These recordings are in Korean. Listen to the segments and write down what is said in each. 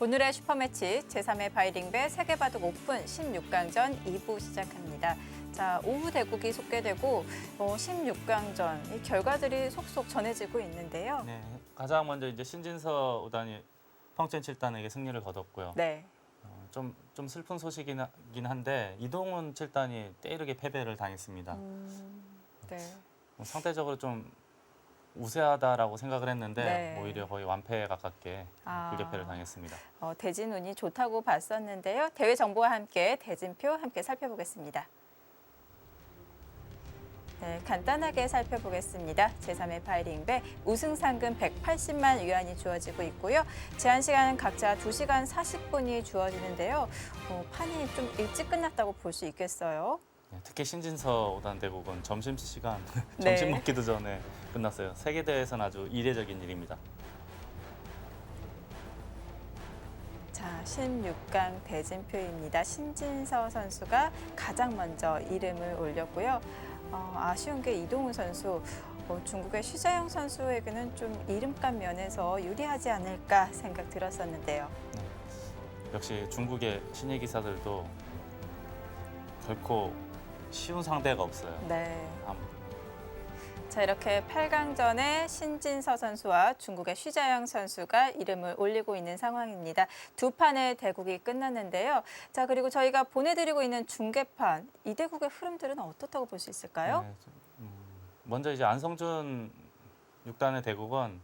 오늘의 슈퍼매치 제3회 바이링배 세계바둑 오픈 16강전 2부 시작합니다. 자, 오후 대국이 속개되고 16강전 이 결과들이 속속 전해지고 있는데요. 네, 가장 먼저 이제 신진서 5단이 펑첸 7단에게 승리를 거뒀고요. 네. 좀 슬픈 소식이긴 한데 이동훈 7단이 때이르게 패배를 당했습니다. 네. 상대적으로 좀 우세하다라고 생각을 했는데 네. 오히려 거의 완패에 가깝게 불격패를 당했습니다. 대진 운이 좋다고 봤었는데요. 대회 정보와 함께 대진표 함께 살펴보겠습니다. 네, 간단하게 살펴보겠습니다. 제3회 바이링배 우승 상금 180만 위안이 주어지고 있고요. 제한 시간은 각자 2시간 40분이 주어지는데요. 판이 좀 일찍 끝났다고 볼 수 있겠어요. 네, 특히 신진서 5단 대국은 점심시간, 네. 점심 먹기도 전에 끝났어요. 세계대회에서는 아주 이례적인 일입니다. 자, 16강 대진표입니다. 신진서 선수가 가장 먼저 이름을 올렸고요. 아쉬운 게 이동훈 선수, 중국의 쉬자영 선수에게는 좀 이름값 면에서 유리하지 않을까 생각 들었었는데요. 네, 역시 중국의 신예 기사들도 결코 쉬운 상대가 없어요. 네. 자, 이렇게 8강전에 신진서 선수와 중국의 쉬자영 선수가 이름을 올리고 있는 상황입니다. 두 판의 대국이 끝났는데요. 자, 그리고 저희가 보내드리고 있는 중계판, 이 대국의 흐름들은 어떻다고 볼 수 있을까요? 네, 먼저 이제 안성준 6단의 대국은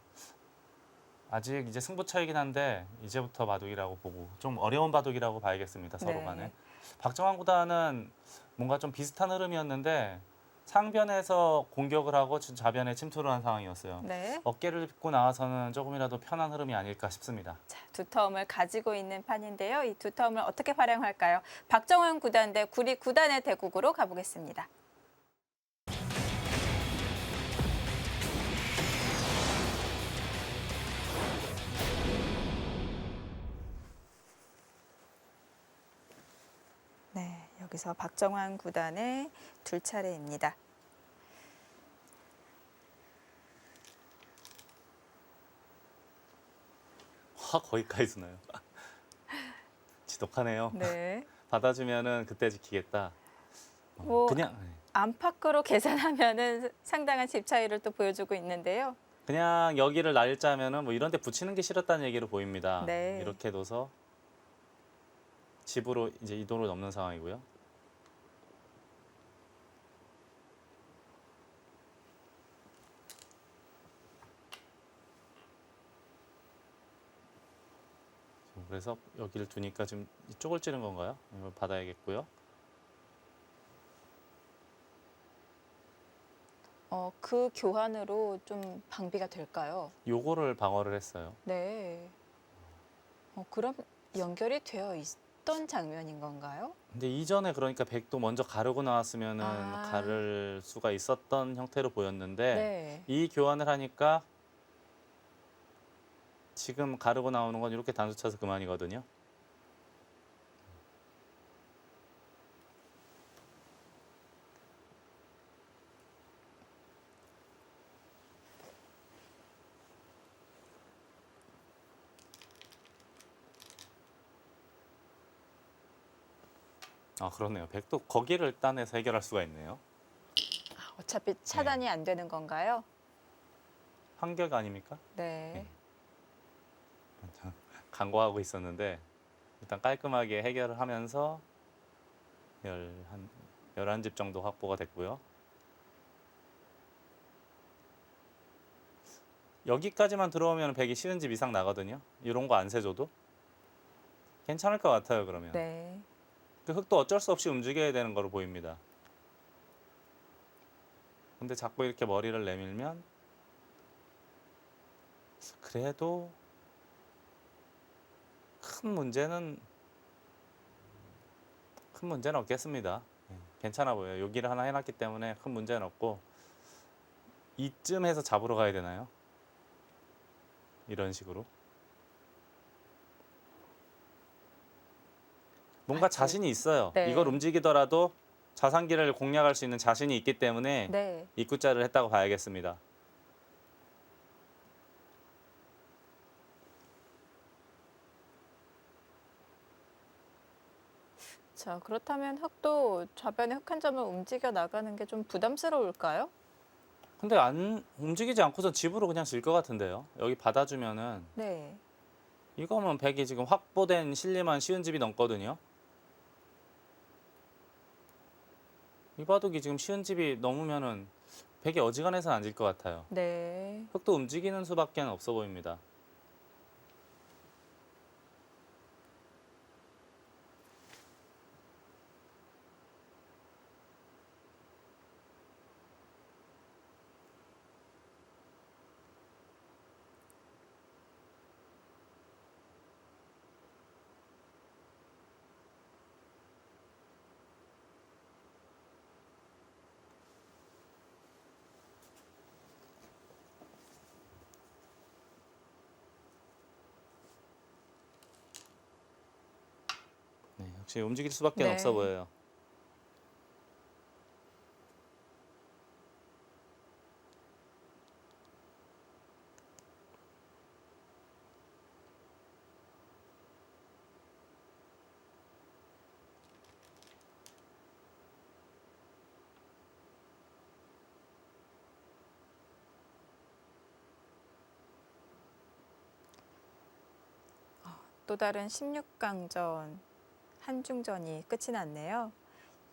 아직 이제 승부처이긴 한데 이제부터 바둑이라고 보고 좀 어려운 바둑이라고 봐야겠습니다. 서로 네. 간에. 박정환 구단은 뭔가 좀 비슷한 흐름이었는데 상변에서 공격을 하고 좌변에 침투를 한 상황이었어요. 네. 어깨를 짚고 나와서는 조금이라도 편한 흐름이 아닐까 싶습니다. 자, 두터움을 가지고 있는 판인데요. 이 두터움을 어떻게 활용할까요? 박정환 구단 대 구리 구단의 대국으로 가보겠습니다. 네, 여기서 박정환 구단의 둘 차례입니다. 거기까지 쓰나요? 지독하네요. 네. 받아주면은 그때 지키겠다. 그냥 안팎으로 계산하면은 상당한 집 차이를 또 보여주고 있는데요. 그냥 여기를 날짜면은 뭐 이런 데 붙이는 게 싫었다는 얘기로 보입니다. 네. 이렇게 둬서 집으로 이제 이도로 넘는 상황이고요. 그래서 여기를 두니까 지금 이쪽을 찌른 건가요? 이걸 받아야겠고요. 그 교환으로 좀 방비가 될까요? 요거를 방어를 했어요. 네. 그럼 연결이 되어 있던 장면인 건가요? 근데 이전에 그러니까 백도 먼저 가르고 나왔으면은 가를 수가 있었던 형태로 보였는데 네. 이 교환을 하니까 지금 가르고 나오는 건 이렇게 단수 쳐서 그만이거든요. 그렇네요. 백도 거기를 따내서 해결할 수가 있네요. 어차피 차단이 안 되는 건가요? 환격 아닙니까? 네. 간과하고 있었는데 일단 깔끔하게 해결을 하면서 11집 정도 확보가 됐고요. 여기까지만 들어오면 100이 쉬운 집 이상 나거든요. 이런 거 안 세줘도 괜찮을 것 같아요. 그러면 네. 그 흙도 어쩔 수 없이 움직여야 되는 거로 보입니다. 근데 자꾸 이렇게 머리를 내밀면 그래도 큰 문제는 없겠습니다. 괜찮아 보여요. 여기를 하나 해놨기 때문에 큰 문제는 없고 이쯤에서 잡으러 가야 되나요? 이런 식으로 뭔가 자신이 있어요. 네. 이걸 움직이더라도 자산기를 공략할 수 있는 자신이 있기 때문에 네. 입구자를 했다고 봐야겠습니다. 자, 그렇다면 흙도 좌변의 흙 한 점을 움직여 나가는 게 좀 부담스러울까요? 근데 안 움직이지 않고서 집으로 그냥 질 것 같은데요. 여기 받아주면은 네. 이거면 100이 지금 확보된 실리만 쉬운 집이 넘거든요. 이 바둑이 지금 쉬운 집이 넘으면은 100이 어지간해서는 안 질 것 같아요. 네. 흙도 움직이는 수밖에 없어 보입니다. 네, 역시 움직일 수밖에 네. 없어 보여요. 또 다른 16강전 한중전이 끝이 났네요.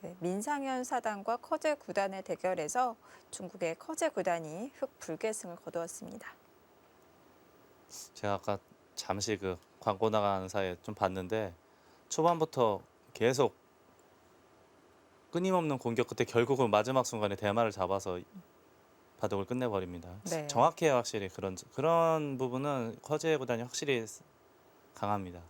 네, 민상현 사단과 커제 구단의 대결에서 중국의 커제 구단이 흑불개승을 거두었습니다. 제가 아까 잠시 그 광고 나가는 사이에 좀 봤는데 초반부터 계속 끊임없는 공격 끝에 결국은 마지막 순간에 대마를 잡아서 바둑을 끝내버립니다. 네. 정확해요, 확실히 그런 부분은 커제 구단이 확실히 강합니다.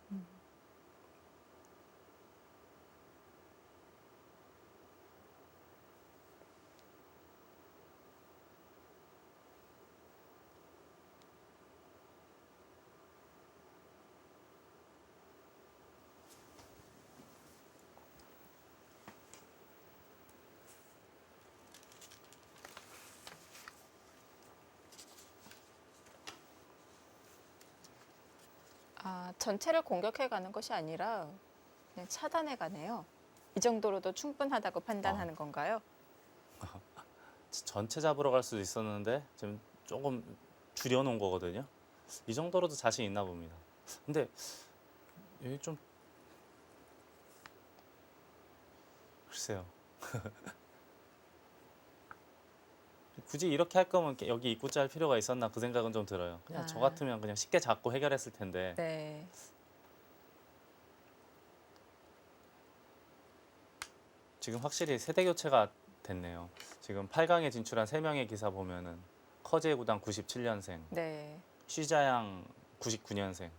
아, 전체를 공격해 가는 것이 아니라 그냥 차단해 가네요. 이 정도로도 충분하다고 판단하는 건가요? 전체 잡으러 갈 수도 있었는데 지금 조금 줄여놓은 거거든요. 이 정도로도 자신 있나 봅니다. 근데 여기 좀 글쎄요. 굳이 이렇게 할 거면 여기 입구 짤 필요가 있었나 그 생각은 좀 들어요. 그냥 저 아. 같으면 그냥 쉽게 잡고 해결했을 텐데. 네. 지금 확실히 세대 교체가 됐네요. 지금 8강에 진출한 3명의 기사 보면은 커제 구단 97년생, 네. 쉬자양 99년생,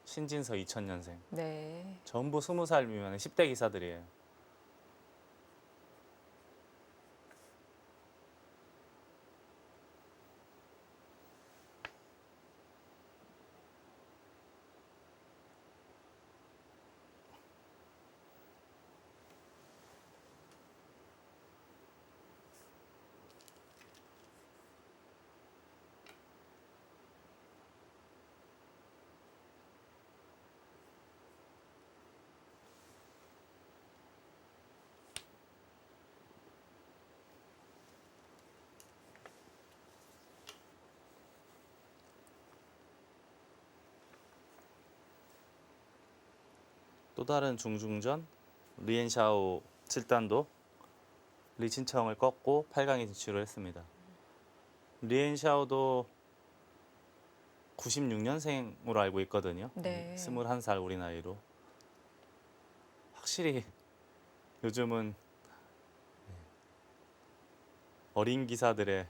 신진서 2000년생. 네. 전부 20살 미만의 10대 기사들이에요. 또 다른 중중전 리엔샤오 7단도 리친청을 꺾고 8강에 진출을 했습니다. 리엔샤오도 96년생으로 알고 있거든요. 네. 21살 우리 나이로. 확실히 요즘은 어린 기사들의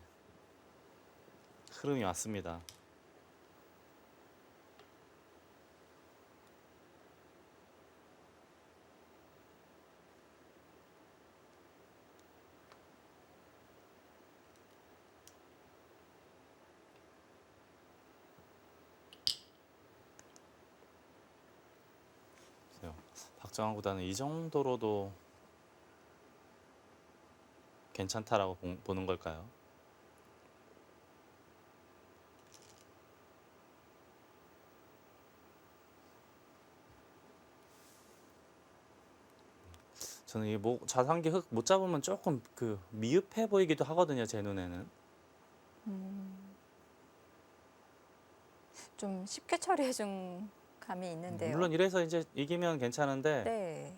흐름이 왔습니다. 박정환 구단은 이 정도로도 괜찮다라고 보는 걸까요? 저는 이 좌상기 흙 못 잡으면 조금 그 미흡해 보이기도 하거든요, 제 눈에는. 좀 쉽게 처리해준 감이 있는데요. 물론 이래서 이제 이기면 괜찮은데 네.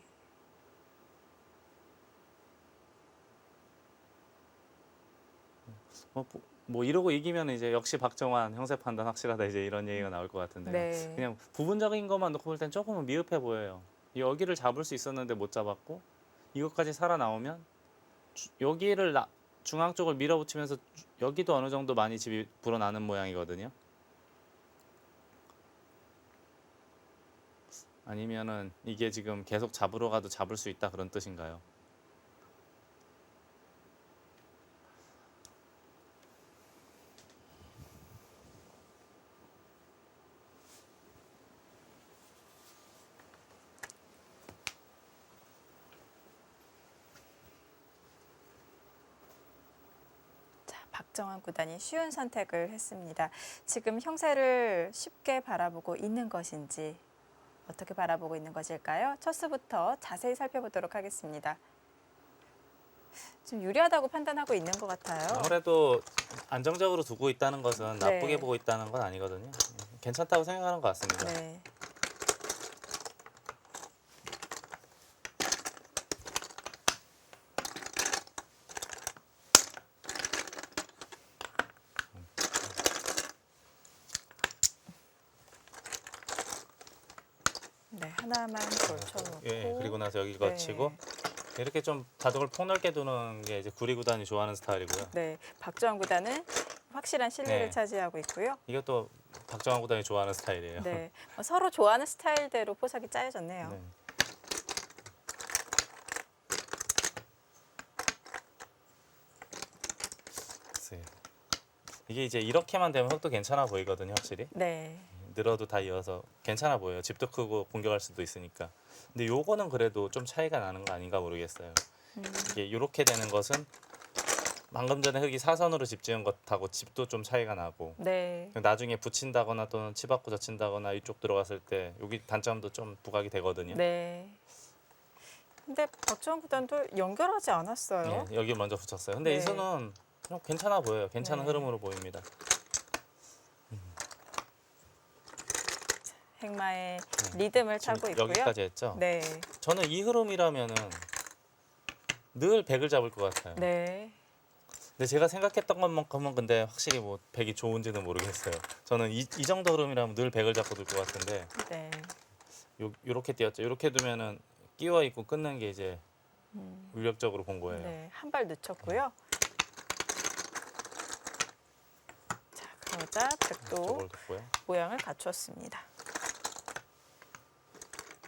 뭐 이러고 이기면 이제 역시 박정환 형세 판단 확실하다 이제 이런 얘기가 나올 것 같은데요. 네. 그냥 부분적인 것만 놓고 볼 땐 조금은 미흡해 보여요. 여기를 잡을 수 있었는데 못 잡았고 이것까지 살아나오면 여기를 중앙 쪽을 밀어붙이면서 여기도 어느 정도 많이 집이 불어나는 모양이거든요. 아니면은 이게 지금 계속 잡으러 가도 잡을 수 있다 그런 뜻인가요? 박정환 구단이 쉬운 선택을 했습니다. 지금 형세를 쉽게 바라보고 있는 것인지 어떻게 바라보고 있는 것일까요? 첫 수부터 자세히 살펴보도록 하겠습니다. 좀 유리하다고 판단하고 있는 것 같아요. 아무래도 안정적으로 두고 있다는 것은 네. 나쁘게 보고 있다는 건 아니거든요. 괜찮다고 생각하는 것 같습니다. 네. 네, 하나만 걸쳐놓고. 예, 그리고 나서 여기 네. 거치고 이렇게 좀 바둑을 폭넓게 두는 게 이제 구리 구단이 좋아하는 스타일이고요. 네, 박정환 구단은 확실한 신뢰를 네. 차지하고 있고요. 이것도 박정환 구단이 좋아하는 스타일이에요. 네, 서로 좋아하는 스타일대로 포석이 짜여졌네요. 네. 글쎄요. 이게 이제 이렇게만 되면 흙도 괜찮아 보이거든요, 확실히. 네, 늘어도 다 이어서 괜찮아 보여요. 집도 크고 공격할 수도 있으니까. 근데 요거는 그래도 좀 차이가 나는 거 아닌가 모르겠어요. 이게 이렇게 되는 것은 방금 전에 흙이 사선으로 집 지은 것하고 집도 좀 차이가 나고 네, 나중에 붙인다거나 또는 치 받고 젖힌다거나 이쪽 들어갔을 때 여기 단점도 좀 부각이 되거든요. 네. 근데 박정환 구단도 연결하지 않았어요. 네, 여기 먼저 붙였어요. 근데 네. 이 수는 그냥 괜찮아 보여요. 괜찮은 네. 흐름으로 보입니다. 행마의 리듬을 지금 타고 있고요. 여기까지 했죠. 네, 저는 이 흐름이라면은 늘 100을 잡을 것 같아요. 네, 근데 제가 생각했던 것만큼은 근데 확실히 뭐 100이 좋은지는 모르겠어요. 저는 이 정도 흐름이라면 늘 100을 잡고 둘 것 같은데 네. 요렇게 뛰었죠. 요렇게 두면은 끼워 있고 끊는 게 이제 위력적으로 본 거예요. 네, 한 발 늦췄고요. 자, 그러자 백도 저걸 뒀고요. 모양을 갖추었습니다.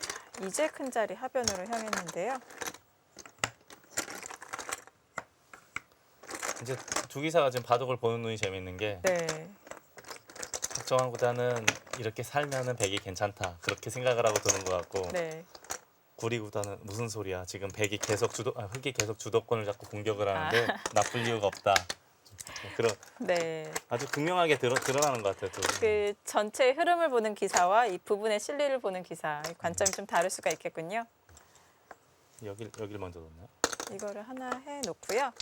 자, 이제 큰 자리 하변으로 향했는데요. 이제 두 기사가 지금 바둑을 보는 눈이 재밌는 게 네, 박정환 구단은 이렇게 살면은 100이 괜찮다 그렇게 생각을 하고 두는 것 같고 네, 구리 구단은 무슨 소리야 지금 100이 계속 흙이 계속 주도권을 잡고 공격을 하는데 나쁠 이유가 없다. 그런 네. 아주 극명하게 드러나는 것 같아요. 두 분. 그 전체 흐름을 보는 기사와 이 부분의 실리를 보는 기사 관점이 좀 다를 수가 있겠군요. 여기를 먼저 놓나요? 이거를 하나 해 놓고요.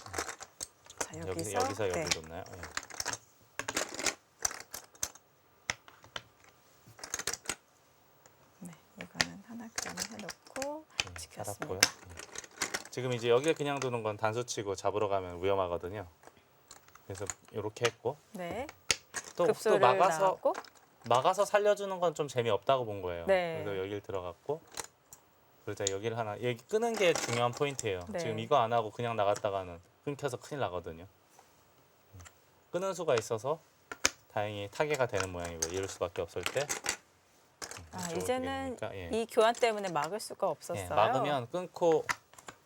자, 여기서 여기서 네. 여기 놓나요? 예. 네, 이거는 하나 그냥 해 놓고 살았고요. 지켰습니다. 예. 지금 이제 여기를 그냥 두는 건 단수치고 잡으러 가면 위험하거든요. 그래서 이렇게 했고 네. 또 급소를 막아서 나왔고 살려주는 건 좀 재미없다고 본 거예요. 네. 그래서 여기를 들어갔고 그러자 여기를 하나 여기 끄는 게 중요한 포인트예요. 네. 지금 이거 안 하고 그냥 나갔다가는 끊겨서 큰일 나거든요. 끄는 수가 있어서 다행히 타개가 되는 모양이고요. 이럴 수밖에 없을 때 이쪽으로 이제는 되니까, 예. 이 교환 때문에 막을 수가 없었어요. 예, 막으면 끊고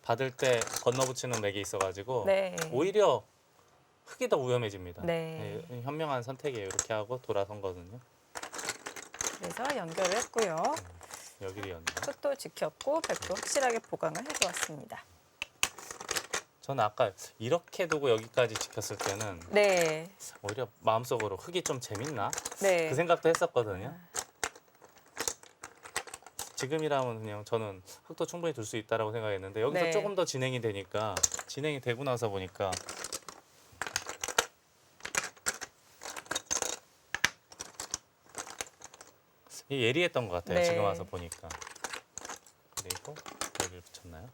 받을 때 건너붙이는 맥이 있어가지고 네. 오히려 흙이 더 위험해집니다. 네. 예, 현명한 선택이에요. 이렇게 하고 돌아선 거든요. 그래서 연결을 했고요. 여기를 였네요. 흙도 지켰고 백도 확실하게 보강을 해두었습니다. 저는 아까 이렇게 두고 여기까지 지켰을 때는 네, 오히려 마음속으로 흙이 좀 재밌나? 네. 그 생각도 했었거든요. 지금이라면 그냥 저는 흙도 충분히 둘 수 있다라고 생각했는데 여기서 네. 조금 더 진행이 되니까 진행이 되고 나서 보니까 이게 예리했던 것 같아요. 네. 지금 와서 보니까. 그리고 여기를 붙였나요?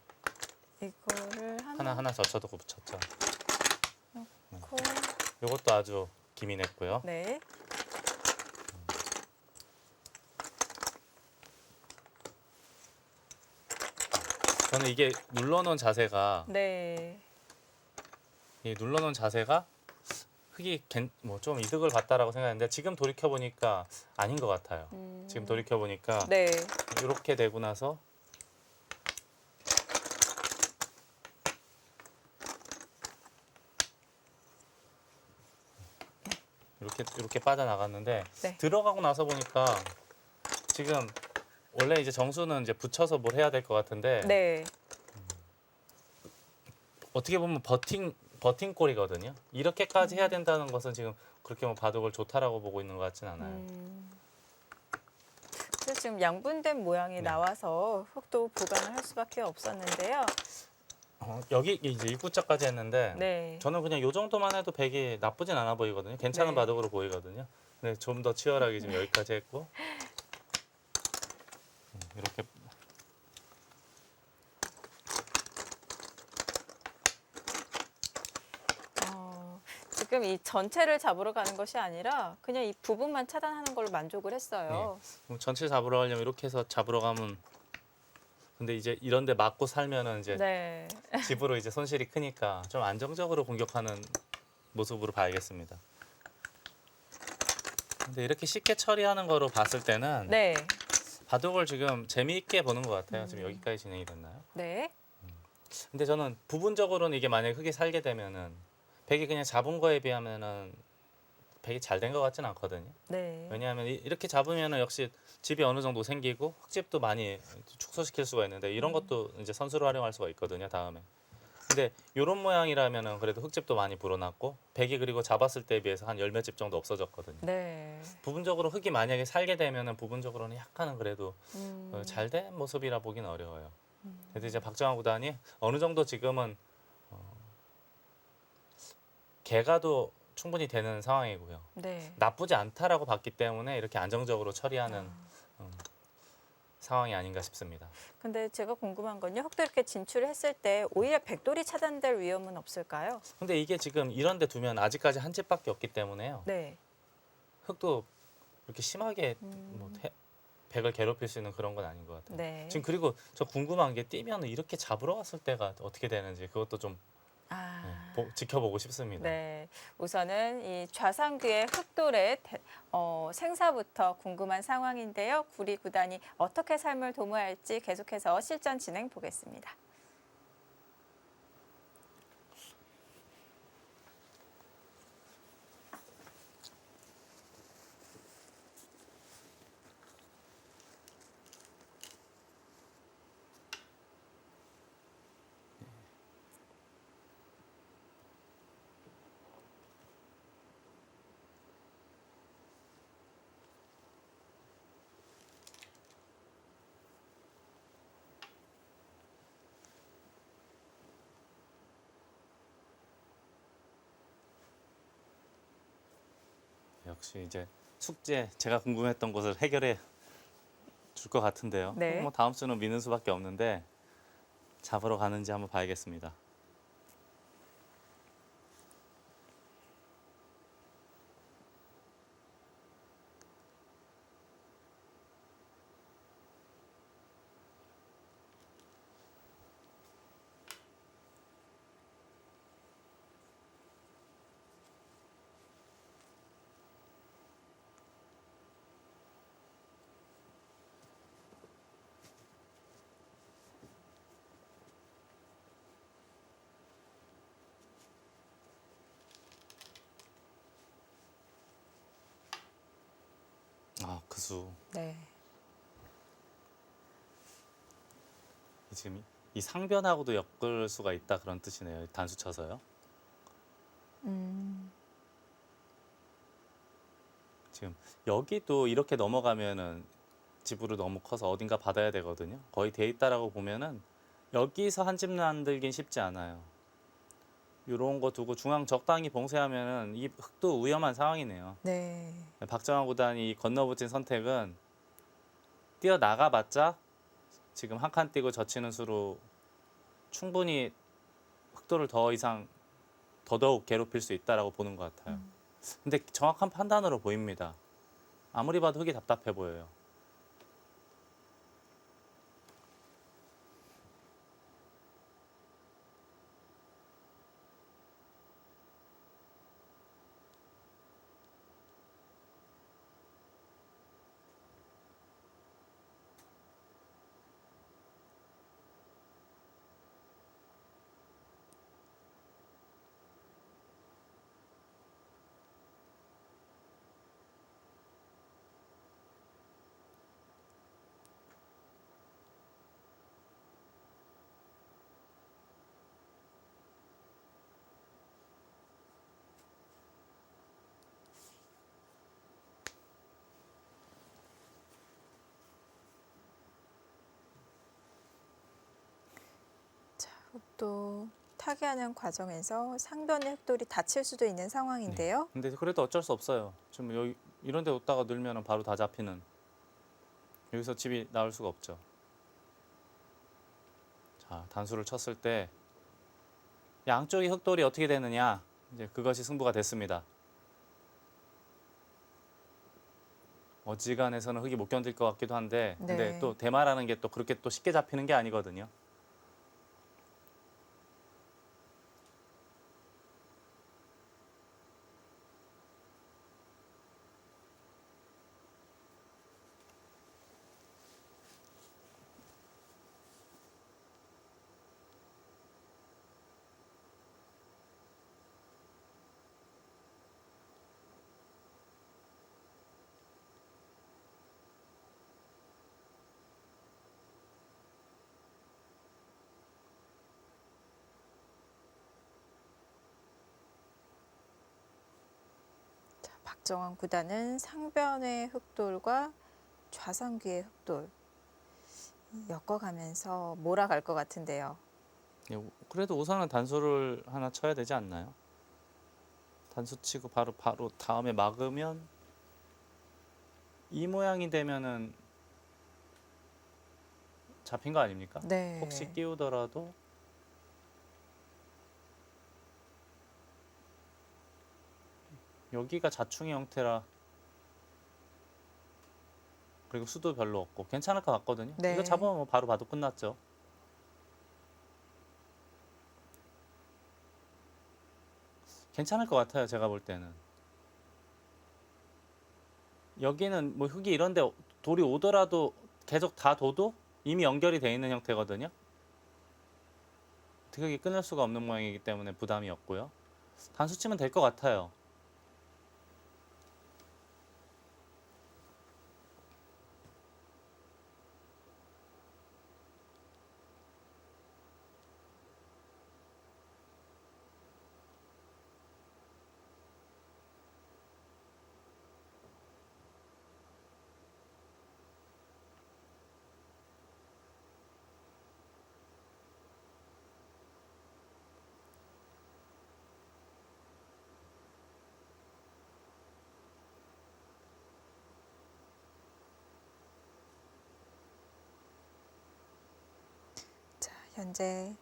이거를 하나 젖혀두고 붙였죠. 넣고 이것도 아주 기민했고요. 네. 저는 이게 눌러놓은 자세가 네. 이 눌러놓은 자세가 흙이 뭐 좀 이득을 봤다라고 생각했는데 지금 돌이켜 보니까 아닌 것 같아요. 지금 돌이켜 보니까 네. 이렇게 되고 나서 이렇게 빠져나갔는데 네. 들어가고 나서 보니까 지금 원래 이제 정수는 이제 붙여서 뭘 해야 될 것 같은데 네. 어떻게 보면 버팅골이거든요. 이렇게까지 해야 된다는 것은 지금 그렇게 뭐 바둑을 좋다라고 보고 있는 것 같진 않아요. 그래서 지금 양분된 모양이 네. 나와서 흙도 보강을 할 수밖에 없었는데요. 여기 이제 입구자까지 했는데 네. 저는 그냥 요 정도만 해도 백이 나쁘진 않아 보이거든요. 괜찮은 네. 바둑으로 보이거든요. 근데 좀 더 치열하게 지금 여기까지 했고 이렇게 지금 이 전체를 잡으러 가는 것이 아니라 그냥 이 부분만 차단하는 걸로 만족을 했어요. 전체 잡으러 가려면 이렇게 해서 잡으러 가면 근데 이제 이런데 맞고 살면은 이제 네. 집으로 이제 손실이 크니까 좀 안정적으로 공격하는 모습으로 봐야겠습니다. 근데 이렇게 쉽게 처리하는 거로 봤을 때는 네. 바둑을 지금 재미있게 보는 것 같아요. 지금 여기까지 진행이 됐나요? 네. 근데 저는 부분적으로는 이게 만약에 흙이 살게 되면은 백이 그냥 잡은 거에 비하면은 백이 잘 된 것 같진 않거든요. 네. 왜냐하면 이렇게 잡으면은 역시 집이 어느 정도 생기고 흙집도 많이 축소시킬 수가 있는데 이런 것도 이제 선수로 활용할 수가 있거든요. 다음에. 근데 이런 모양이라면은 그래도 흙집도 많이 불어났고 백이 그리고 잡았을 때에 비해서 한 열 몇 집 정도 없어졌거든요. 네. 부분적으로 흙이 만약에 살게 되면은 부분적으로는 약간은 그래도 음. 잘 된 모습이라 보기는 어려워요. 그래서 이제 박정환 구단이 어느 정도 지금은 개가도 충분히 되는 상황이고요. 네. 나쁘지 않다라고 봤기 때문에 이렇게 안정적으로 처리하는 상황이 아닌가 싶습니다. 근데 제가 궁금한 건요. 흙도 이렇게 진출을 했을 때 오히려 백돌이 차단될 위험은 없을까요? 근데 이게 지금 이런 데 두면 아직까지 한 집밖에 없기 때문에요. 네. 흙도 이렇게 심하게 뭐 백을 괴롭힐 수 있는 그런 건 아닌 것 같아요. 네. 지금 그리고 저 궁금한 게 뛰면 이렇게 잡으러 갔을 때가 어떻게 되는지 그것도 좀 지켜보고 싶습니다. 네. 우선은 이 좌상귀의 흑돌의 생사부터 궁금한 상황인데요. 구리 구단이 어떻게 삶을 도모할지 계속해서 실전 진행 보겠습니다. 역시 이제 숙제 제가 궁금했던 것을 해결해 줄 것 같은데요. 네. 뭐 다음 수는 미는 수밖에 없는데 잡으러 가는지 한번 봐야겠습니다. 그 수. 네. 지금 이 상변하고도 엮을 수가 있다 그런 뜻이네요. 단수 쳐서요. 지금 여기도 이렇게 넘어가면은 집으로 너무 커서 어딘가 받아야 되거든요. 거의 돼 있다라고 보면은 여기서 한 집 만들긴 쉽지 않아요. 이런 거 두고 중앙 적당히 봉쇄하면은 이 흙도 위험한 상황이네요. 네. 박정환 구단이 건너붙인 선택은 뛰어나가봤자 지금 한 칸 뛰고 젖히는 수로 충분히 흑도를 더 이상 더더욱 괴롭힐 수 있다라고 보는 것 같아요. 근데 정확한 판단으로 보입니다. 아무리 봐도 흙이 답답해 보여요. 또 타개하는 과정에서 상변의 흙돌이 다칠 수도 있는 상황인데요. 근데 그래도 어쩔 수 없어요. 지금 여기 이런 데 뒀다가 넣으면 바로 다 잡히는. 여기서 집이 나올 수가 없죠. 자, 단수를 쳤을 때 양쪽의 흙돌이 어떻게 되느냐, 이제 그것이 승부가 됐습니다. 어지간해서는 흙이 못 견딜 것 같기도 한데, 근데 네. 또 대마라는 게 또 그렇게 또 쉽게 잡히는 게 아니거든요. 박정환 구단은 상변의 흙돌과 좌상귀의 흙돌 엮어가면서 몰아갈 것 같은데요. 예, 그래도 우선은 단수를 하나 쳐야 되지 않나요? 단수 치고 바로 다음에 막으면 이 모양이 되면은 잡힌 거 아닙니까? 네. 혹시 끼우더라도 여기가 자충의 형태라, 그리고 수도 별로 없고 괜찮을 것 같거든요. 네. 이거 잡으면 뭐 바로 봐도 끝났죠. 괜찮을 것 같아요, 제가 볼 때는. 여기는 뭐 흙이 이런데 돌이 오더라도 계속 다 둬도 이미 연결이 돼 있는 형태거든요. 어떻게 끊을 수가 없는 모양이기 때문에 부담이 없고요. 단수 치면 될 것 같아요. 자, 현재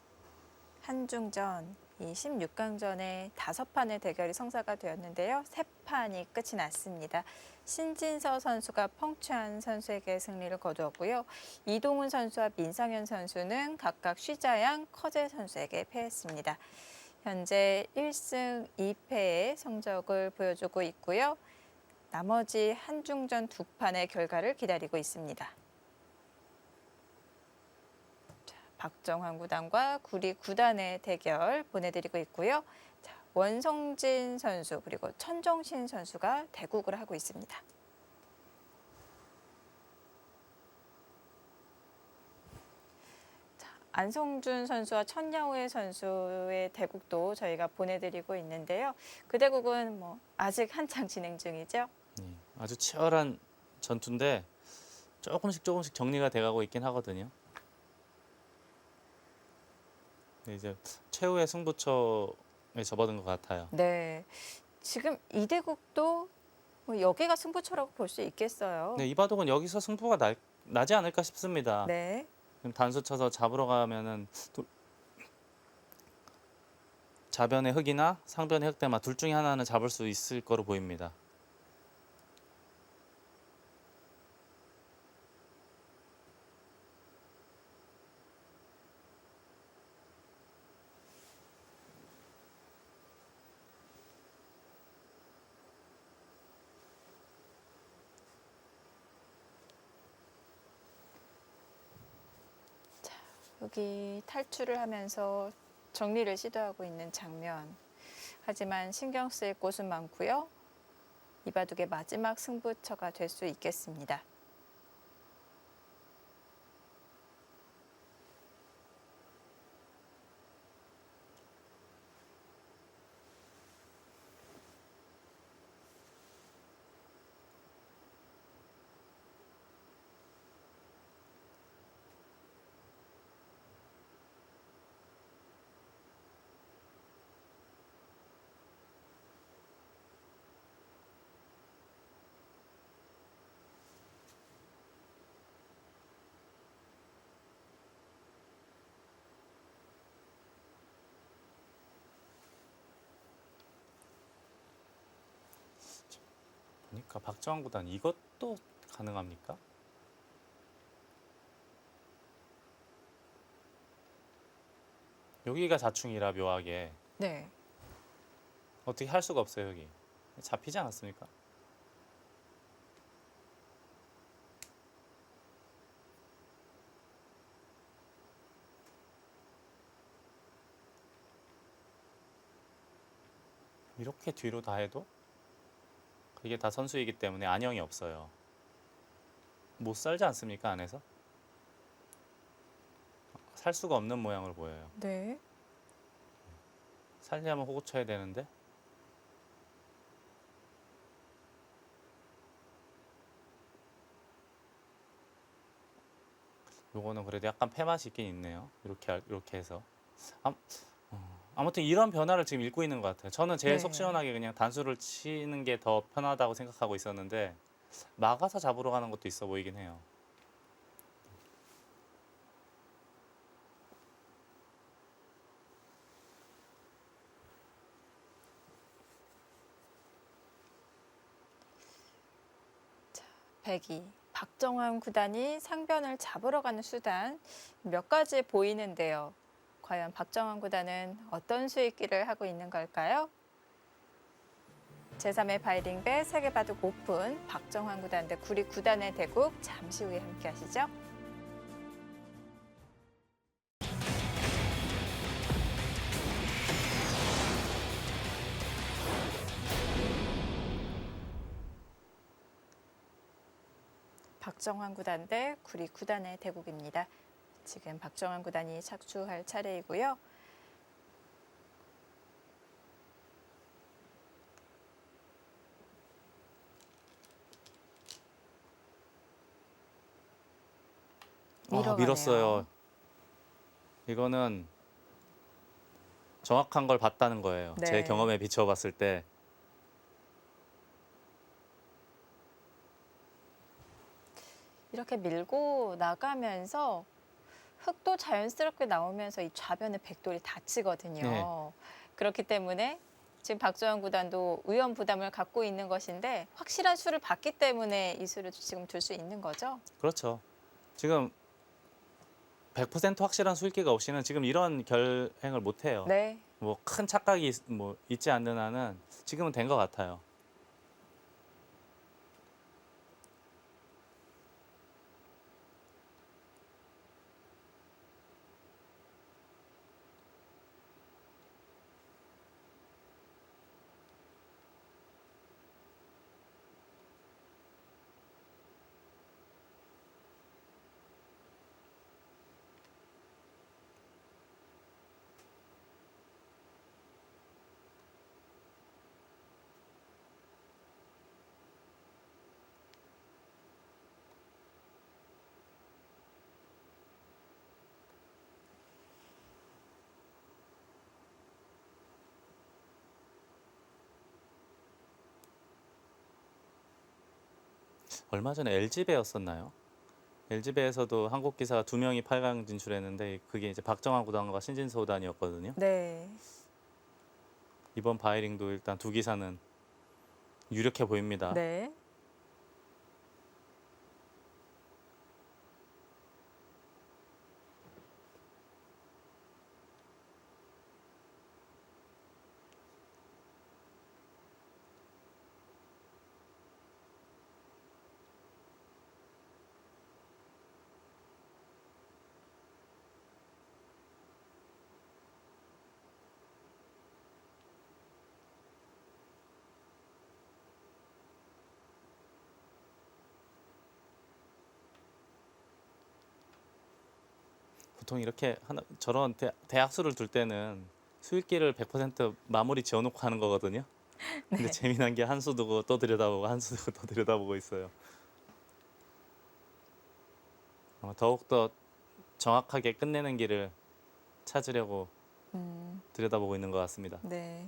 한중전 이 16강전에 5판의 대결이 성사가 되었는데요. 3판이 끝이 났습니다. 신진서 선수가 펑추안 선수에게 승리를 거두었고요. 이동훈 선수와 민상현 선수는 각각 쉬자양, 커제 선수에게 패했습니다. 현재 1승 2패의 성적을 보여주고 있고요. 나머지 한중전 2판의 결과를 기다리고 있습니다. 박정환 구단과 구리 구단의 대결 보내드리고 있고요. 자, 원성진 선수 그리고 천정신 선수가 대국을 하고 있습니다. 자, 안성준 선수와 천야우의 선수의 대국도 저희가 보내드리고 있는데요. 그 대국은 뭐 아직 한창 진행 중이죠. 아주 치열한 전투인데 조금씩 정리가 돼가고 있긴 하거든요. 근데 이제 최후의 승부처에 접어든 것 같아요. 네. 지금 이대국도 뭐 여기가 승부처라고 볼 수 있겠어요. 네, 이바둑은 여기서 승부가 나지 않을까 싶습니다. 네. 지금 단수 쳐서 잡으러 가면은 좌변의 흑이나 상변의 흑대마 둘 중에 하나는 잡을 수 있을 거로 보입니다. 여기 탈출을 하면서 정리를 시도하고 있는 장면. 하지만 신경 쓸 곳은 많고요. 이바둑의 마지막 승부처가 될 수 있겠습니다. 보니까 박정환 구단 이것도 가능합니까? 여기가 자충이라 묘하게 네. 어떻게 할 수가 없어요. 여기 잡히지 않았습니까? 이렇게 뒤로 다 해도 이게 다 선수이기 때문에 안형이 없어요. 못 살지 않습니까? 안에서 살 수가 없는 모양으로 보여요. 네. 살려면 호구 쳐야 되는데 요거는 그래도 약간 패맛이 있긴 있네요. 이렇게 해서 아무튼 이런 변화를 지금 읽고 있는 것 같아요. 저는 제일 네. 속 시원하게 그냥 단수를 치는 게 더 편하다고 생각하고 있었는데 막아서 잡으러 가는 것도 있어 보이긴 해요. 백이 박정환 구단이 상변을 잡으러 가는 수단 몇 가지 보이는데요. 과연 박정환 구단은 어떤 수익기를 하고 있는 걸까요? 제3회 바이링배 세계바둑 오픈 박정환 구단 대 구리 구단의 대국 잠시 후에 함께 하시죠. 박정환 구단 대 구리 구단의 대국입니다. 지금 박정환 구단이 착수할 차례이고요. 밀었어요. 이거는 정확한 걸 봤다는 거예요. 네. 제 경험에 비춰봤을 때. 이렇게 밀고 나가면서 흙도 자연스럽게 나오면서 이 좌변의 백돌이 닫히거든요. 네. 그렇기 때문에 지금 박정환 구단도 위험 부담을 갖고 있는 것인데 확실한 수를 봤기 때문에 이 수를 지금 둘 수 있는 거죠. 그렇죠. 지금 100% 확실한 수익기가 없이는 지금 이런 결행을 못 해요. 네. 뭐 큰 착각이 있지 않는 한은 지금은 된 것 같아요. 얼마 전에 LG배였었나요? LG배에서도 한국 기사가 2명이 8강 진출했는데 그게 이제 박정환 구단과 신진서 구단이었거든요. 네. 이번 바이링도 일단 두 기사는 유력해 보입니다. 네. 보통 이렇게 저런 대학수를 둘 때는 수익기를 100% 마무리 지어놓고 하는 거거든요. 근데 네. 재미난 게 한 수 두고 또 들여다보고 한 수 두고 또 들여다보고 있어요. 아마 더욱더 정확하게 끝내는 길을 찾으려고 음, 들여다보고 있는 것 같습니다. 네.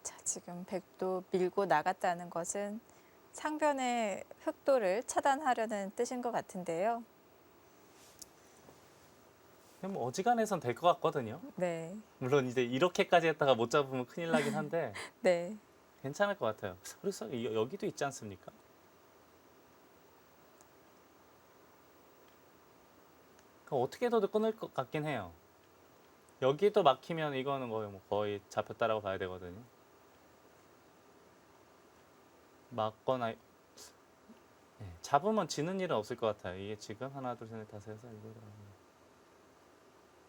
자, 지금 백도 밀고 나갔다는 것은 상변의 흑도를 차단하려는 뜻인 것 같은데요. 그냥 뭐 어지간해선 될 것 같거든요. 네. 물론 이제 이렇게까지 했다가 못 잡으면 큰일 나긴 한데 네. 괜찮을 것 같아요. 그래서 여기도 있지 않습니까? 어떻게 해도 끊을 것 같긴 해요. 여기도 막히면 이거는 거의 잡혔다라고 봐야 되거든요. 막거나 잡으면 지는 일은 없을 것 같아요. 이게 지금 하나, 둘, 셋, 넷, 다섯, 여섯, 일곱,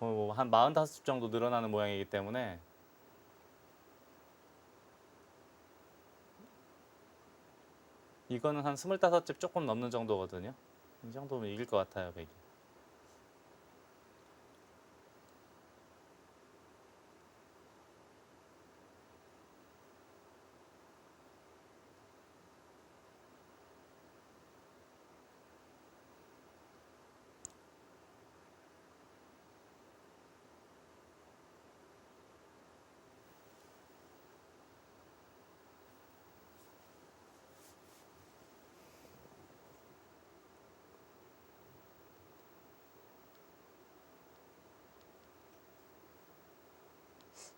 여덟, 한 45집 정도 늘어나는 모양이기 때문에 이거는 한 25집 조금 넘는 정도거든요. 이 정도면 이길 것 같아요, 백이.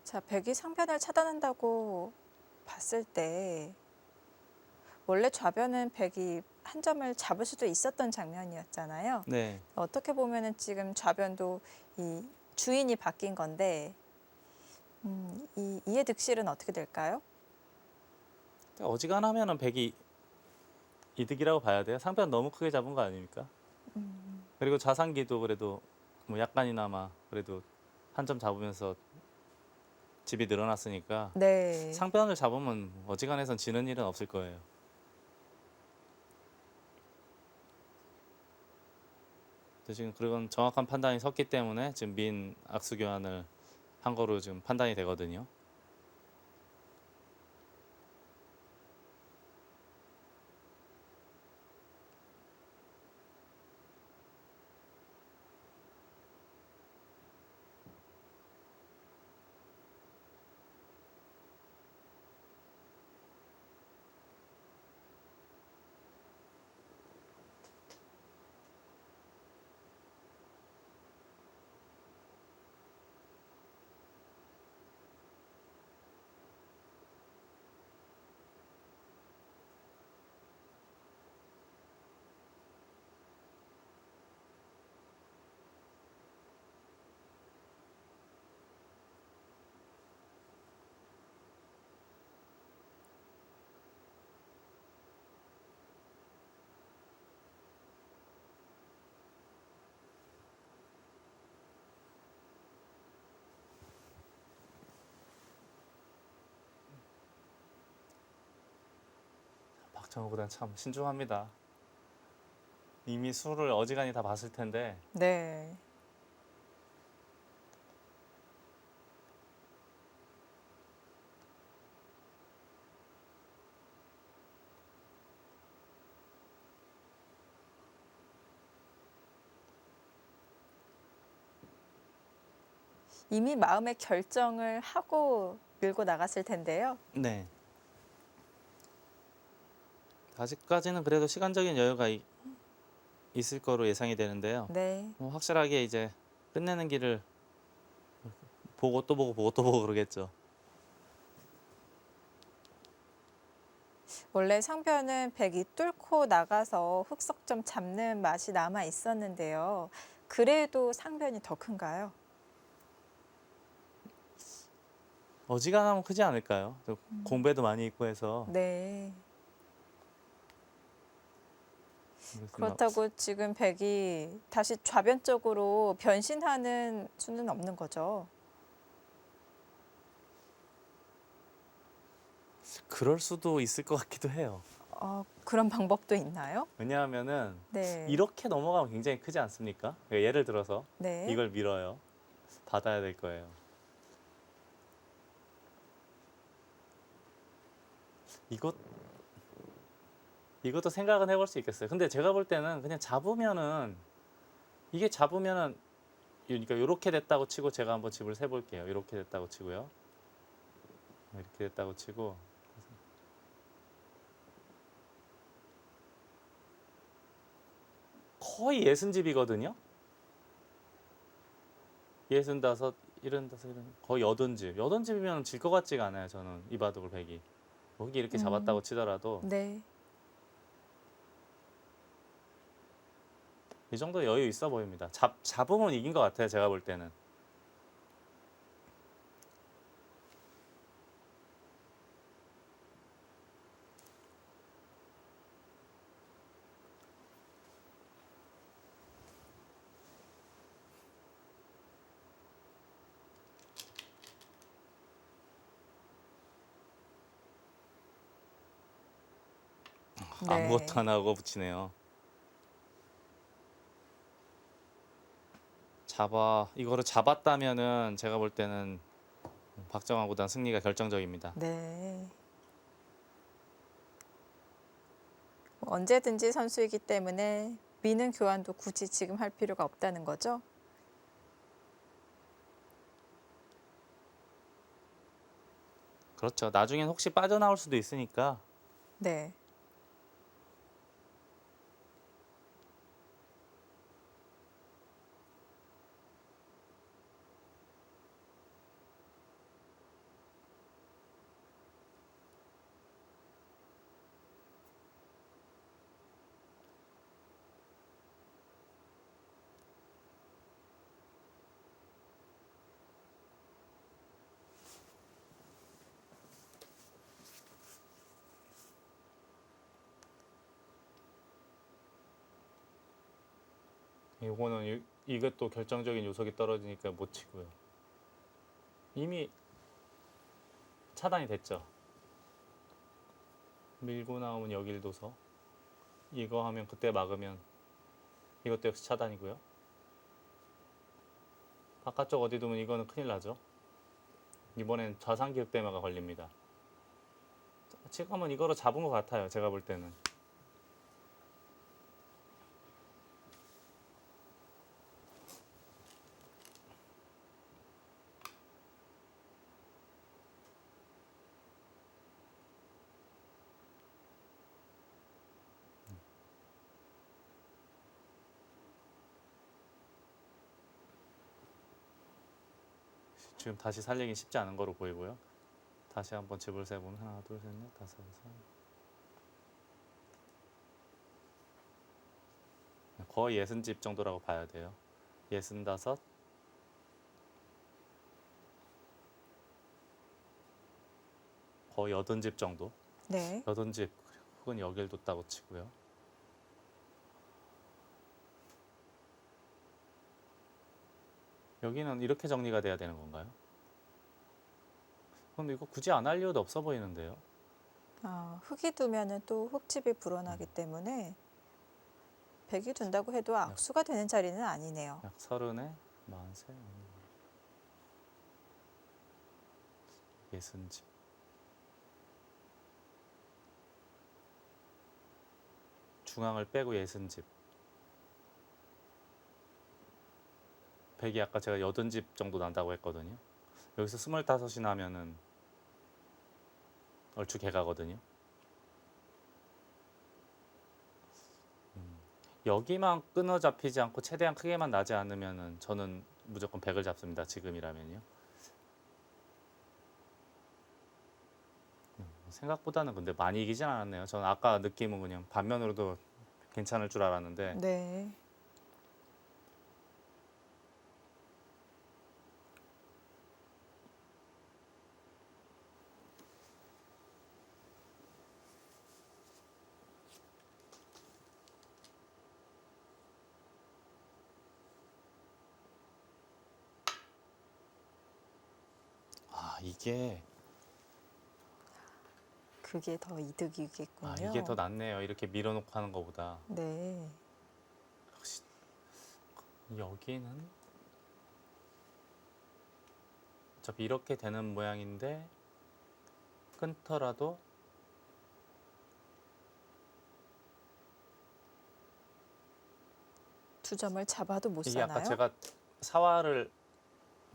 자, 백이 상변을 차단한다고 봤을 때 원래 좌변은 백이 한 점을 잡을 수도 있었던 장면이었잖아요. 네. 어떻게 보면은 지금 좌변도 이 주인이 바뀐 건데 이 이해 득실은 어떻게 될까요? 어지간하면은 백이 이득이라고 봐야 돼요. 상편 너무 크게 잡은 거 아닙니까? 그리고 좌상기도 그래도 뭐 약간이나마 그래도 한 점 잡으면서 집이 늘어났으니까 네. 상편을 잡으면 어지간해선 지는 일은 없을 거예요. 근데 지금 그건 정확한 판단이 섰기 때문에 지금 민 악수 교환을 한 거로 지금 판단이 되거든요. 저보단 참 신중합니다. 이미 수를 어지간히 다 봤을 텐데 네. 이미 마음의 결정을 하고 밀고 나갔을 텐데요. 네. 아직까지는 그래도 시간적인 여유가 있을 거로 예상이 되는데요. 네. 확실하게 이제 끝내는 길을 보고 또 보고 보고 또 보고 그러겠죠. 원래 상변은 백이 뚫고 나가서 흑석점 잡는 맛이 남아 있었는데요. 그래도 상변이 더 큰가요? 어지간하면 크지 않을까요? 또 공배도 많이 있고 해서. 네. 그래서 그렇다고 지금 백이 다시 좌변적으로 변신하는 수는 없는 거죠. 그럴 수도 있을 것 같기도 해요. 그런 방법도 있나요? 왜냐하면은 네. 이렇게 넘어가면 굉장히 크지 않습니까? 그러니까 예를 들어서 네. 이걸 밀어요. 받아야 될 거예요. 이것도 생각은 해볼 수 있겠어요. 근데 제가 볼 때는 그냥 잡으면은 이게 잡으면은 그러니까 이렇게 됐다고 치고 제가 한번 집을 세 볼게요. 이렇게 됐다고 치고요. 이렇게 됐다고 치고 거의 60집이거든요. 65, 75, 거의 80집. 80집이면 질 것 같지가 않아요. 저는 이 바둑을 백이. 여기 이렇게 잡았다고 치더라도 네. 이 정도 여유 있어 보입니다. 잡으면 이긴 것 같아요. 제가 볼 때는. 네. 아무것도 안 하고 붙이네요. 이거를 잡았다면은 제가 볼 때는 박정환 구단 승리가 결정적입니다. 네. 언제든지 선수이기 때문에 미는 교환도 굳이 지금 할 필요가 없다는 거죠. 그렇죠. 나중엔 혹시 빠져나올 수도 있으니까 네. 이거는 이것도 결정적인 요소가 떨어지니까 못 치고요. 이미 차단이 됐죠. 밀고 나오면 여길 둬서 이거 하면 그때 막으면 이것도 역시 차단이고요. 바깥쪽 어디 두면 이거는 큰일 나죠. 이번엔 좌상기역대마가 걸립니다. 지금은 이거로 잡은 것 같아요. 제가 볼 때는. 지금 다시 살리긴 쉽지 않은 거로 보이고요. 다시 한번 집을 세보면 하나, 둘, 셋, 넷, 다섯, 여섯. 거의 60집 정도라고 봐야 돼요. 65, 거의 80집 정도. 네. 80집 혹은 여길 뒀다고 치고요. 여기는 이렇게 정리가 돼야 되는 건가요? 그럼 이거 굳이 안 할 이유도 없어 보이는데요. 흙이 두면은 또 흙집이 불어나기 때문에 백이 둔다고 해도 악수가 되는 자리는 아니네요. 약 30에 43. 예순집. 중앙을 빼고 예순집. 백이 아까 제가 80집 정도 난다고 했거든요. 여기서 25이 나면은 얼추 개가거든요. 여기만 끊어 잡히지 않고 최대한 크게만 나지 않으면은 저는 무조건 100을 잡습니다. 지금이라면요. 생각보다는 근데 많이 이기진 않았네요. 저는 아까 느낌은 그냥 반면으로도 괜찮을 줄 알았는데 네. 이게 그게 더 이득이겠군요. 이게 더 낫네요. 이렇게 밀어놓고 하는 것보다. 네. 역시 여기는 어차피 이렇게 되는 모양인데 끊더라도 두 점을 잡아도 못 이게 아까 사나요? 제가 사활을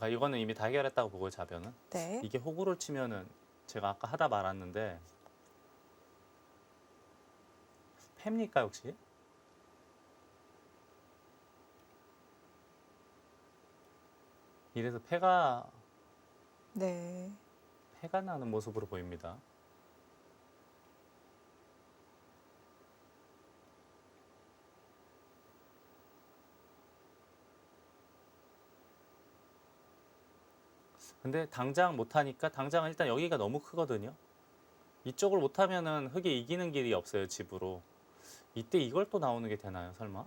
이거는 이미 다 해결했다고 보고요. 자변은 네. 이게 호구를 치면은 제가 아까 하다 말았는데 팹니까 혹시? 이래서 네. 패가 나는 모습으로 보입니다. 근데 당장 못하니까 당장은 일단 여기가 너무 크거든요. 이쪽을 못하면은 흙이 이기는 길이 없어요. 집으로. 이때 이걸 또 나오는 게 되나요? 설마?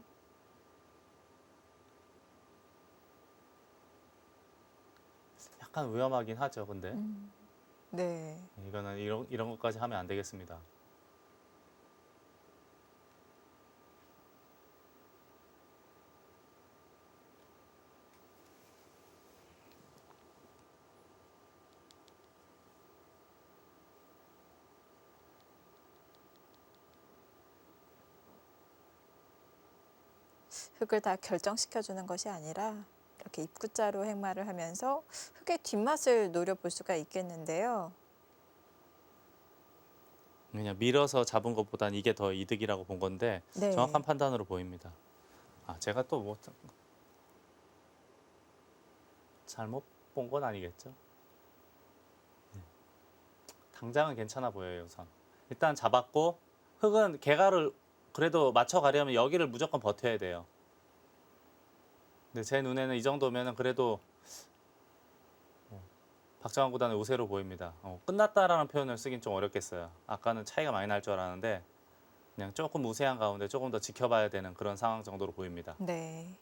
약간 위험하긴 하죠. 근데 네. 이거는 이런 것까지 하면 안 되겠습니다. 흙을 다 결정시켜 주는 것이 아니라 이렇게 입구자로 행마를 하면서 흙의 뒷맛을 노려볼 수가 있겠는데요. 그냥 밀어서 잡은 것보단 이게 더 이득이라고 본 건데 네. 정확한 판단으로 보입니다. 제가 또 뭐 잘못 본 건 아니겠죠? 네. 당장은 괜찮아 보여요. 우선 일단 잡았고 흙은 개가를 그래도 맞춰가려면 여기를 무조건 버텨야 돼요. 근데 제 눈에는 이 정도면은 그래도 박정환 구단의 우세로 보입니다. 끝났다라는 표현을 쓰긴 좀 어렵겠어요. 아까는 차이가 많이 날 줄 알았는데 그냥 조금 우세한 가운데 조금 더 지켜봐야 되는 그런 상황 정도로 보입니다. 네.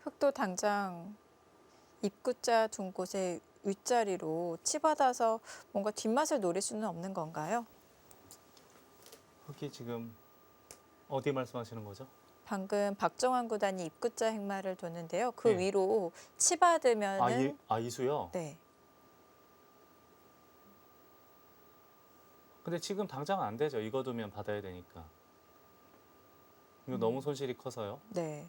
흙도 당장 입구자 둔 곳의 윗자리로 치받아서 뭔가 뒷맛을 노릴 수는 없는 건가요? 흙이 지금 어디 말씀하시는 거죠? 방금 박정환 구단이 입구자 행마를 뒀는데요. 그 네. 위로 치받으면은 이수요? 네. 근데 지금 당장은 안 되죠. 이거 두면 받아야 되니까. 이거 너무 손실이 커서요. 네.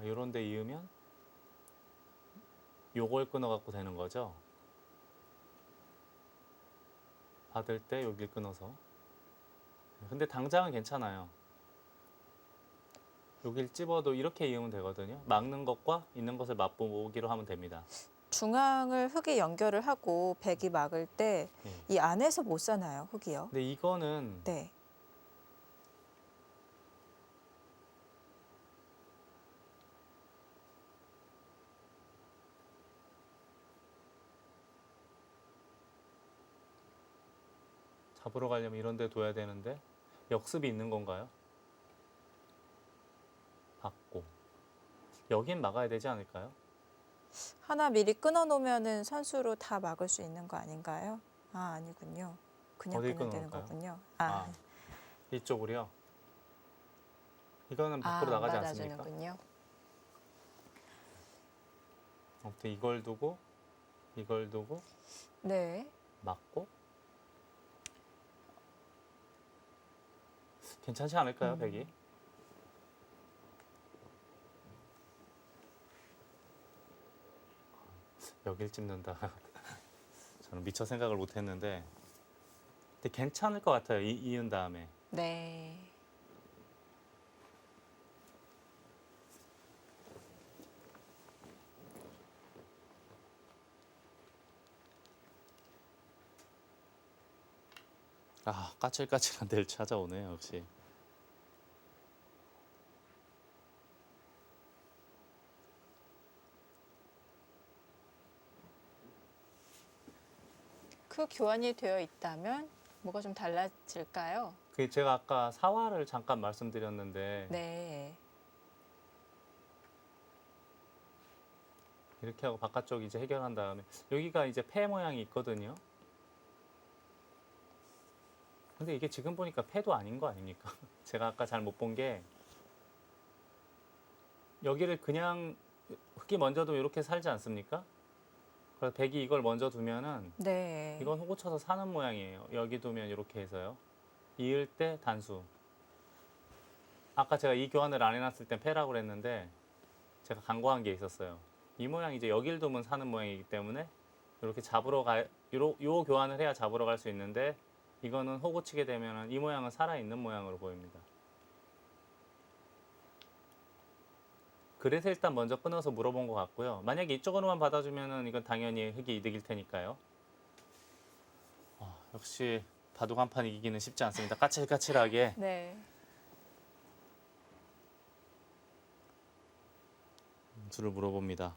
이런 데 이으면 요걸 끊어 갖고 되는 거죠. 받을 때 여길 끊어서. 근데 당장은 괜찮아요. 여길 찝어도 이렇게 이으면 되거든요. 막는 것과 있는 것을 맛보기로 하면 됩니다. 중앙을 흙이 연결을 하고 백이 막을 때 이 예. 안에서 못 사나요, 흙이요? 근데 이거는 네. 잡으러 가려면 이런 데 둬야 되는데 역습이 있는 건가요? 받고 여긴 막아야 되지 않을까요? 하나 미리 끊어 놓으면은 선수로 다 막을 수 있는 거 아닌가요? 아, 아니군요. 그냥 어디 끊으면 되는 끊어놓을까요? 거군요. 아, 이쪽으로요? 이거는 밖으로 나가지 않습니까? 막아주는군요. 아무튼 이걸 두고 이걸 두고 네. 막고 괜찮지 않을까요, 백이? 여길 찝는다. 저는 미처 생각을 못했는데, 근데 괜찮을 것 같아요. 이은 다음에. 네. 아, 까칠까칠한 데를 찾아오네요, 역시. 그 교환이 되어 있다면 뭐가 좀 달라질까요? 그 제가 아까 사화를 잠깐 말씀드렸는데, 네. 이렇게 하고 바깥쪽 이제 해결한 다음에 여기가 이제 폐 모양이 있거든요. 근데 이게 지금 보니까 폐도 아닌 거 아닙니까? 제가 아까 잘 못 본 게 여기를 그냥 흙이 먼저 두면 이렇게 살지 않습니까? 그래서 백이 이걸 먼저 두면은 네. 이건 호구 쳐서 사는 모양이에요. 여기 두면 이렇게 해서요. 이을 때 단수. 아까 제가 이 교환을 안 해놨을 땐 패라고 그랬는데 제가 간과한 게 있었어요. 이 모양 이제 여길 두면 사는 모양이기 때문에 이렇게 잡으러 요 교환을 해야 잡으러 갈 수 있는데 이거는 호구 치게 되면은 이 모양은 살아있는 모양으로 보입니다. 그래서 일단 먼저 끊어서 물어본 것 같고요. 만약에 이쪽으로만 받아주면은 이건 당연히 흙이 이득일 테니까요. 역시 바둑 한 판 이기기는 쉽지 않습니다. 까칠까칠하게. 네. 수를 물어봅니다.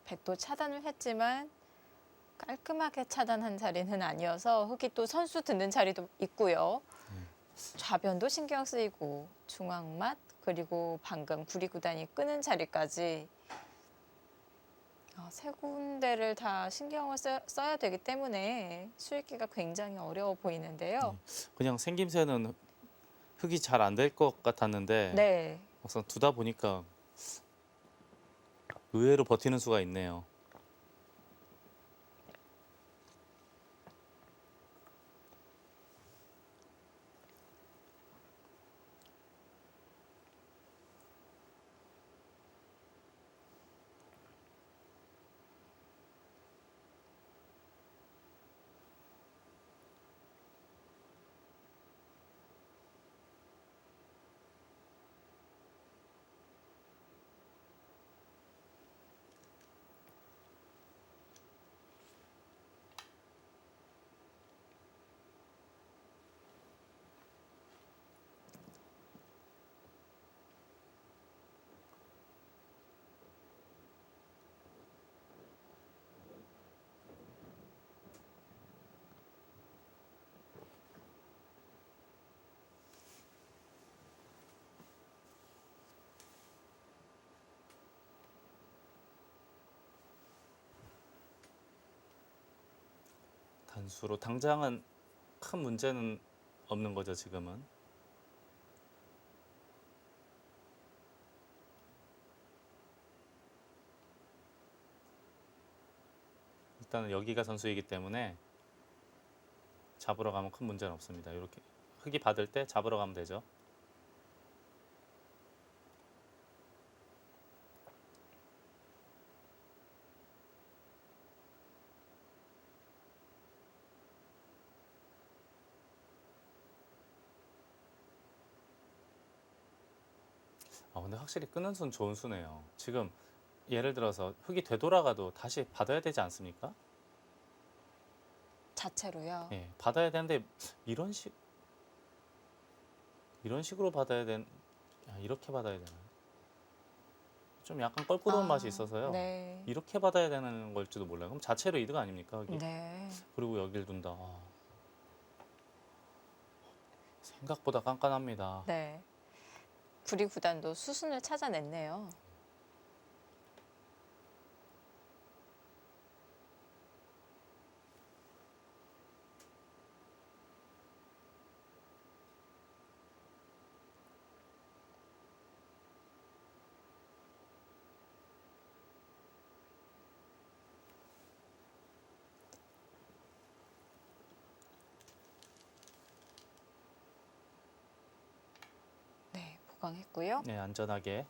백도 차단을 했지만 깔끔하게 차단한 자리는 아니어서 흙이 또 선수 듣는 자리도 있고요. 좌변도 신경 쓰이고 중앙맛 그리고 방금 구리구단이 끄는 자리까지 세 군데를 다 신경을 써야 되기 때문에 수익기가 굉장히 어려워 보이는데요. 그냥 생김새는 흙이 잘 안 될 것 같았는데 네. 막상 두다 보니까 의외로 버티는 수가 있네요. 단수로 당장은 큰 문제는 없는 거죠, 지금은. 일단은 여기가 선수이기 때문에 잡으러 가면 큰 문제는 없습니다. 이렇게 흙이 받을 때 잡으러 가면 되죠. 근데 확실히 끄는 수는 좋은 수네요. 지금 예를 들어서 흙이 되돌아가도 다시 받아야 되지 않습니까? 자체로요. 예, 받아야 되는데 이런 식으로 받아야 이렇게 받아야 되나? 좀 약간 껄끄러운 맛이 있어서요. 네. 이렇게 받아야 되는 걸지도 몰라요. 그럼 자체로 이득 아닙니까? 흙이? 네. 그리고 여길 둔다. 생각보다 깐깐합니다. 네. 구리구단도 수순을 찾아냈네요. 네, 보강했고요. 네, 안전하게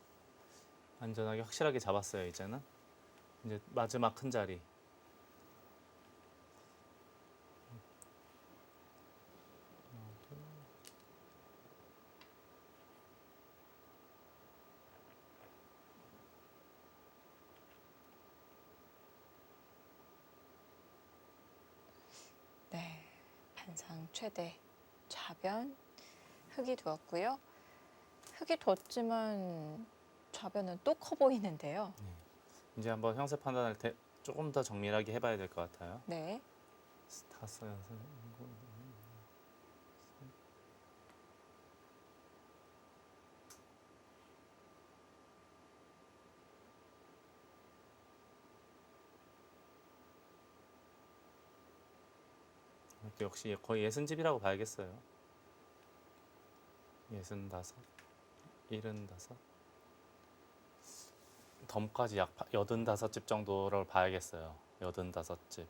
확실하게 잡았어요. 이제는 이제 마지막 큰 자리. 네, 반상 최대 좌변 흙이 두었고요. 흙이 뒀지만 좌변은 또 커 보이는데요. 이제 한번 형세 판단을 조금 더 정밀하게 해봐야 될 것 같아요. 네, 스타스 연습. 이것도 역시 거의 65집이라고 봐야겠어요. 65, 75. 덤까지 약 85집 정도를 봐야겠어요. 85집.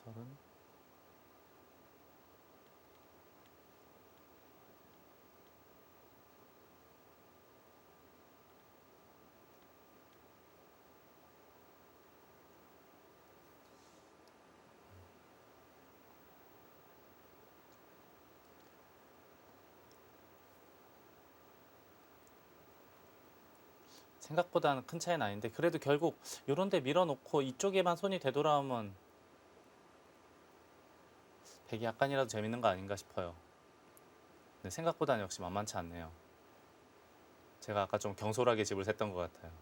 30. 생각보다는 큰 차이는 아닌데 그래도 결국 이런 데 밀어놓고 이쪽에만 손이 되돌아오면 백이 약간이라도 재밌는 거 아닌가 싶어요. 근데 생각보다는 역시 만만치 않네요. 제가 아까 좀 경솔하게 집을 셌던 것 같아요.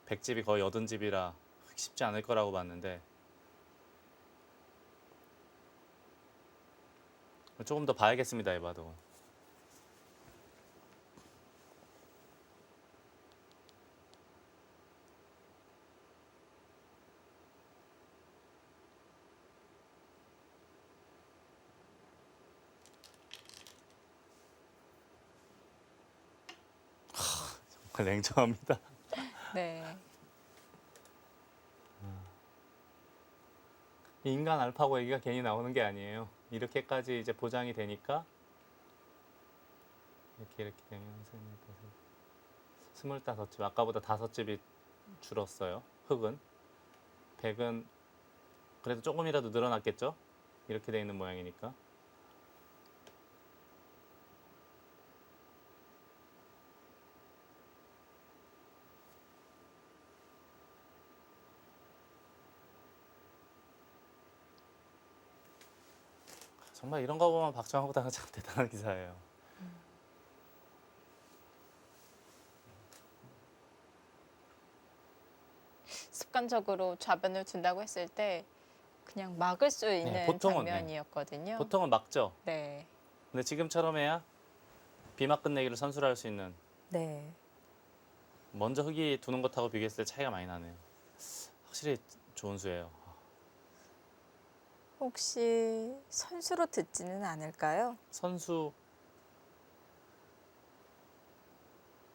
100집이 거의 80집이라 쉽지 않을 거라고 봤는데 조금 더 봐야겠습니다. 에바도. 정말 냉정합니다. 네, 인간 알파고 얘기가 괜히 나오는 게 아니에요. 이렇게까지 이제 보장이 되니까 이렇게 되면 25집 아까보다 5집이 줄었어요. 흙은 100은 그래도 조금이라도 늘어났겠죠. 이렇게 돼 있는 모양이니까. 정말 이런 거 보면 박정호 구단은 참 대단한 기사예요. 습관적으로 좌변을 둔다고 했을 때 그냥 막을 수 있는 보통은, 장면이었거든요. 보통은 막죠. 네, 근데 지금처럼 해야 비막 끝내기를 선수할 수 있는 네, 먼저 흙이 두는 것하고 비교했을 때 차이가 많이 나네요. 확실히 좋은 수예요. 혹시 선수로 듣지는 않을까요? 선수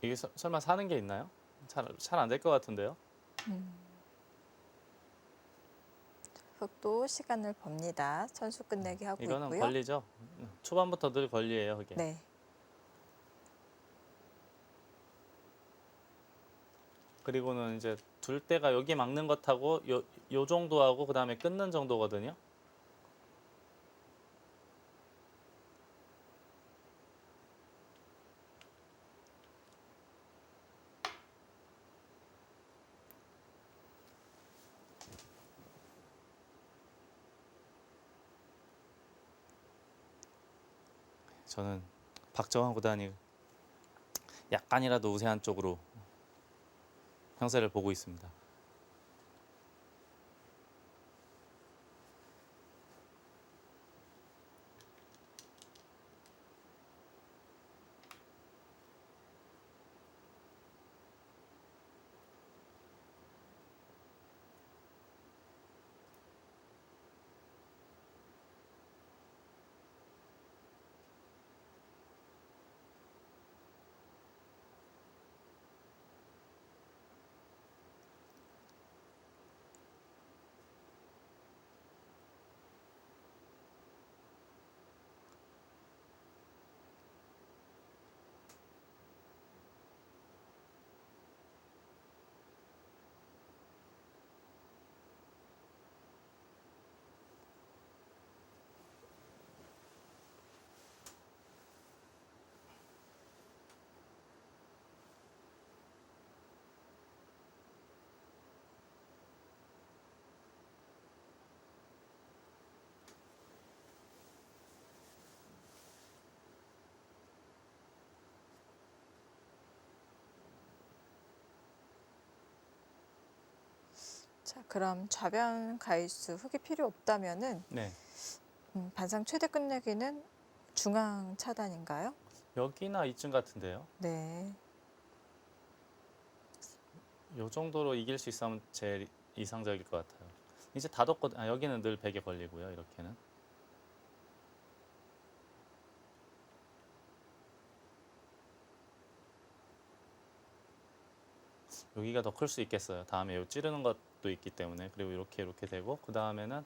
이게 설마 사는 게 있나요? 잘 안 될 것 같은데요. 흑도 시간을 법니다. 선수 끝내기 하고 이거는 있고요. 걸리죠. 초반부터 늘 걸리예요, 그게. 네. 그리고는 이제 둘 때가 여기 막는 것하고 요 정도 하고 그다음에 끊는 정도거든요. 저는 박정환 구단이 약간이라도 우세한 쪽으로 형세를 보고 있습니다. 자, 그럼 좌변 가이수 흑이 필요 없다면은 네. 반상 최대 끝내기는 중앙 차단인가요? 여기나 이쯤 같은데요. 네. 요 정도로 이길 수 있으면 제일 이상적일 것 같아요. 이제 다 뒀거든. 여기는 늘 베개 걸리고요. 이렇게는. 여기가 더 클 수 있겠어요. 다음에 요 찌르는 것도 있기 때문에. 그리고 이렇게 되고 그 다음에는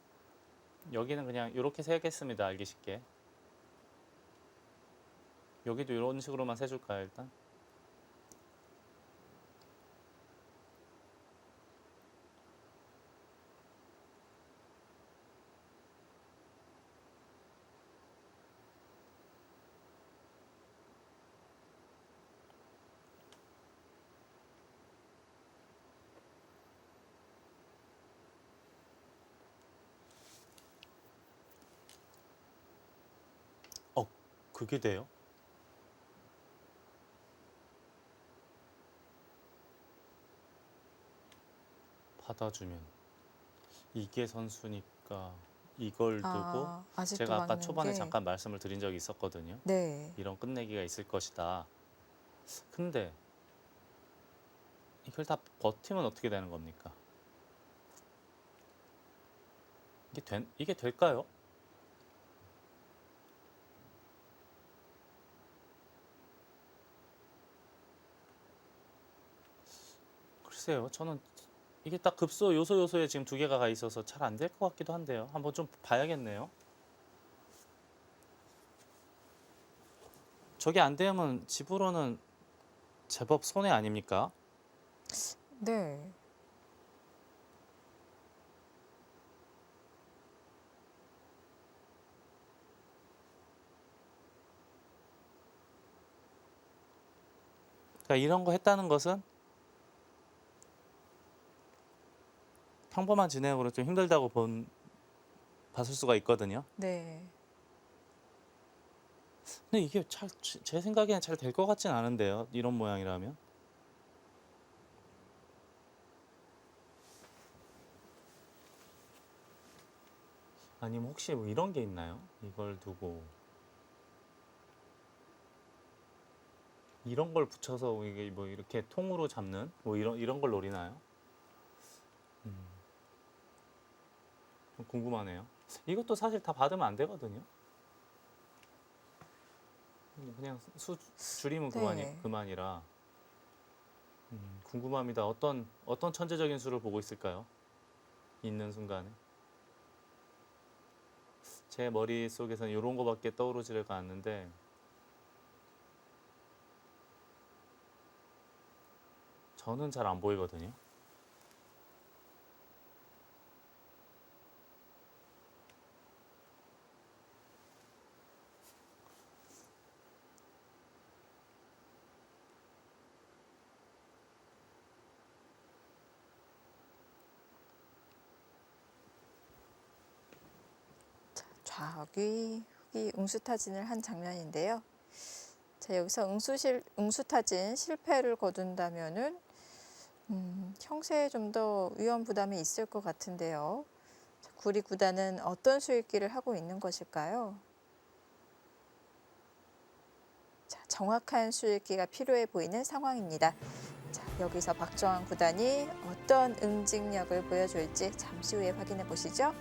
여기는 그냥 이렇게 세겠습니다. 알기 쉽게. 여기도 이런 식으로만 세줄까요, 일단? 그게 돼요? 받아주면 이게 선수니까 이걸 두고 아직도 제가 아까 막는 초반에 게. 잠깐 말씀을 드린 적이 있었거든요. 네. 이런 끝내기가 있을 것이다. 근데 이걸 다 버티면 어떻게 되는 겁니까? 이게 될까요? 글쎄요. 저는 이게 딱 급소 요소에 지금 두 개가 가 있어서 잘 안 될 것 같기도 한데요. 한번 좀 봐야겠네요. 저게 안 되면 집으로는 제법 손해 아닙니까? 네. 그러니까 이런 거 했다는 것은 평범한 진행으로 좀 힘들다고 봤을 수가 있거든요. 네. 근데 이게 제 생각에는 잘 될 것 같진 않은데요. 이런 모양이라면. 아니면 혹시 뭐 이런 게 있나요? 이걸 두고 이런 걸 붙여서 이게 뭐 이렇게 통으로 잡는 뭐 이런 걸 노리나요? 좀 궁금하네요. 이것도 사실 다 받으면 안 되거든요. 그냥 줄이면 네. 그만이라. 궁금합니다. 어떤 천재적인 수를 보고 있을까요? 있는 순간에. 제 머릿속에서는 이런 거밖에 떠오르지가 않는데 저는 잘 안 보이거든요. 저기 흙이 응수타진을 한 장면인데요. 자, 여기서 응수타진 실패를 거둔다면은 형세에 좀 더 위험 부담이 있을 것 같은데요. 자, 구리 구단은 어떤 수익기를 하고 있는 것일까요? 자, 정확한 수익기가 필요해 보이는 상황입니다. 자, 여기서 박정환 구단이 어떤 응징력을 보여줄지 잠시 후에 확인해 보시죠.